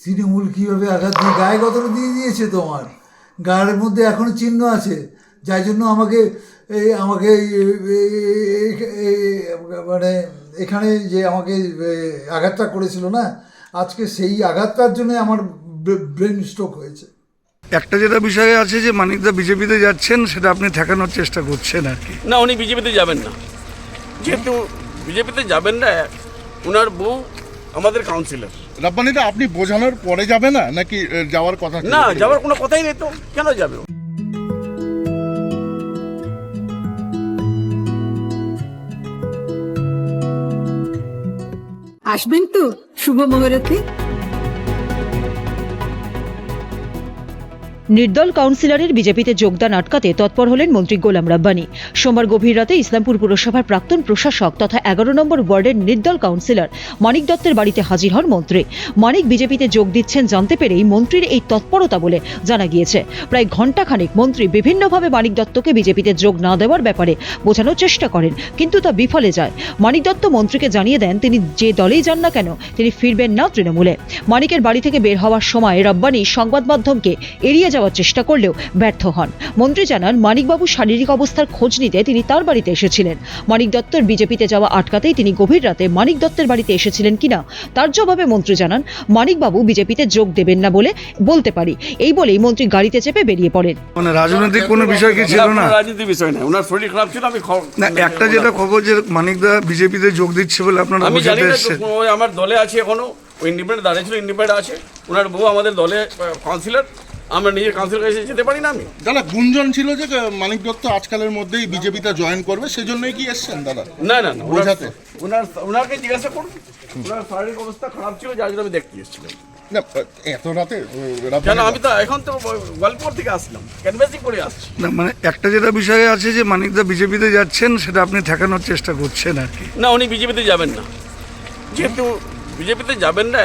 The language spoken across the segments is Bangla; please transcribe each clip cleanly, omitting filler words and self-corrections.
তৃণমূল কীভাবে আঘাত দিয়ে গায়ে গতরে দিয়ে দিয়েছে, তোমার গায়ের মধ্যে এখনও চিহ্ন আছে, যার জন্য আমাকে মানে এখানে যে আমাকে আঘাতটা করেছিল না, আজকে সেই আঘাতটার জন্য আমার ব্রেন স্ট্রোক হয়েছে। একটা যেটা বিষয়ে আছে যে মানিকদা বিজেপিতে যাচ্ছেন, সেটা আপনি ঠেকানোর চেষ্টা করছেন আর কি। না, উনি বিজেপিতে যাবেন না। যেহেতু বিজেপিতে যাবেন না, ওনার বউ আমাদের কাউন্সিলর। রাব্বানিটা আপনি বোঝানোর পরে যাবে না নাকি যাওয়ার কথা? না, যাওয়ার কোনো কথাই নেই তো, কেন যাবে? আসবেন তো শুভ মুহূর্তে। নির্দল কাউন্সিলরের বিজেপিতে যোগদান আটকাতে তৎপর হলেন মন্ত্রী গোলাম রাব্বানী। সোমবার গভীর রাতে ইসলামপুর পুরসভার প্রাক্তন প্রশাসক তথা 11 নম্বর ওয়ার্ডের নির্দল কাউন্সিলর মানিক দত্তের বাড়িতে হাজির হন মন্ত্রী। মানিক বিজেপিতে যোগ দিচ্ছেন জানতে পেরেই মন্ত্রীর এই তৎপরতা বলে জানা গিয়েছে। প্রায় ঘণ্টাখানেক মন্ত্রী বিভিন্নভাবে মানিক দত্তকে বিজেপিতে যোগ না দেওয়ার ব্যাপারে বোঝানোর চেষ্টা করেন, কিন্তু তা বিফলে যায়। মানিক দত্ত মন্ত্রীকে জানিয়ে দেন তিনি যে দলেই যান না কেন তিনি ফিরবেন না তৃণমূলে। মানিকের বাড়ি থেকে বের হওয়ার সময় রাব্বানী সংবাদ মাধ্যমকে এড়িয়ে যাওয়ার চেষ্টা করলেও ব্যর্থ হন। মন্ত্রী জানান মানিকবাবুর শারীরিক অবস্থার খোঁজ নিতে তিনি তার বাড়িতে এসেছিলেন। মানিক দত্তর বিজেপিতে যাওয়া আটকাতেই তিনি গভীর রাতে মানিক দত্তের বাড়িতে এসেছিলেন কিনা তার জবাবে মন্ত্রী জানান মানিকবাবু বিজেপিতে যোগ দেবেন না বলে বলতে পারি, এই বলেই মন্ত্রী গাড়িতে চেপে বেরিয়ে পড়েন। মানে রাজনৈতিক কোনো বিষয় কি ছিল না? রাজনীতির বিষয় না, ওনার শরীর খারাপ ছিল। আমি না, একটা যেটা খবর যে মানিকদা বিজেপিতে যোগ দিচ্ছে বলে আপনারা আমি জানি বোঝাতে না, এসেছেন। ওই আমার দলে আছে এখনো, ওই ইন্ডিপেন্ডেন্ট দাঁড়িয়েছিল, ইন্ডিপেন্ডেন্ট আছে। ওনার বউ আমাদের দলে কাউন্সিলর, আমরা নিজের কাউন্সিলর কাছে যেতে পারি না। আমি দাদা গুঞ্জন ছিল যে মানিক দত্ত আজকালের মধ্যেই বিজেপিতে জয়েন করবে, সেজন্যই কি এসছেন দাদা? না না না, বোঝাতে ওনাকে জিজ্ঞাসা করুন। ওনার শারীরিক অবস্থা খারাপ ছিল, যার জন্য আমি দেখতে এসেছিলাম। না, এত রাতে কেন? আমি তো এখন তো গল্পর থেকে আসলাম, ক্যানভাসিং করে আসছি। না, মানে একটা যেটা বিষয়ে আছে যে মানিকদা বিজেপিতে যাচ্ছেন, সেটা আপনি ঠেকানোর চেষ্টা করছেন আর কি। না, উনি বিজেপিতে যাবেন না। যেহেতু বিজেপিতে যাবেন না,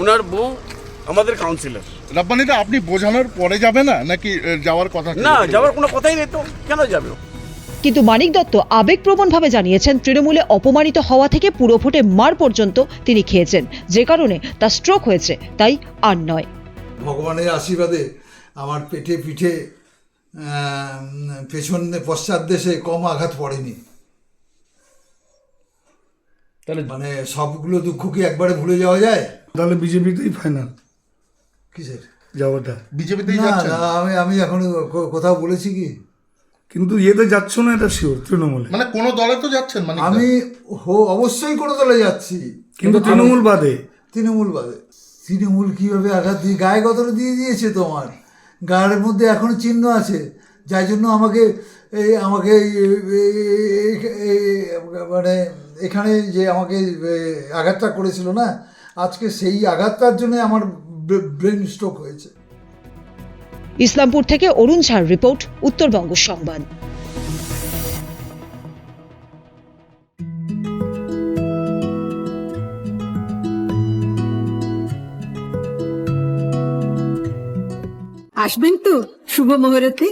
ওনার বউ আমাদের কাউন্সিলর। রাব্বানিটা আপনি বোঝানোর পরে যাবে না নাকি যাওয়ার কথা? না, যাওয়ার কোনো কথাই নেই তো, কেন যাবে? কিন্তু মানিক দত্ত আবেগপ্রবণভাবে জানিয়েছেন তৃণমূলে অপমানিত হওয়া থেকে পুরো ভোটে মার পর্যন্ত তিনি খেয়েছেন, যে কারণে তার স্ট্রোক হয়েছে, তাই আর নয়। ভগবানের আশীর্বাদে আমার পেটে পিঠে পেছনে পশ্চাৎ দেশে কম আঘাত পড়েনি। তাহলে মানে সবগুলো দুঃখ কি একবারে ভুলে যাওয়া যায়? তাহলে বিজেপিতেই ফাইনাল কিসের যাওয়াটা? বিজেপিতেই না যাচ্ছেন? না, আমি এখন কোথাও বলেছি কি? কিন্তু ইয়েতে যাচ্ছ না, এটা শিওর তৃণমূলে। মানে কোন দলে তো যাচ্ছেন মানে? আমি অবশ্যই কোনো দলে যাচ্ছি, কিন্তু তৃণমূল বাদে। তৃণমূল বাদে। তৃণমূল কীভাবে আঘাত দিয়ে গায়ে গতরে দিয়ে দিয়েছে, তোমার গায়ের মধ্যে এখনও চিহ্ন আছে, যার জন্য আমাকে মানে এখানে যে আমাকে আঘাতটা করেছিল না, আজকে সেই আঘাতটার জন্য আমার ব্রেন স্ট্রোক হয়েছে। ইসলামপুর থেকে অরুণ ঝার রিপোর্ট, উত্তরবঙ্গ সংবাদ। আসবেন তো শুভ মুহূর্তে।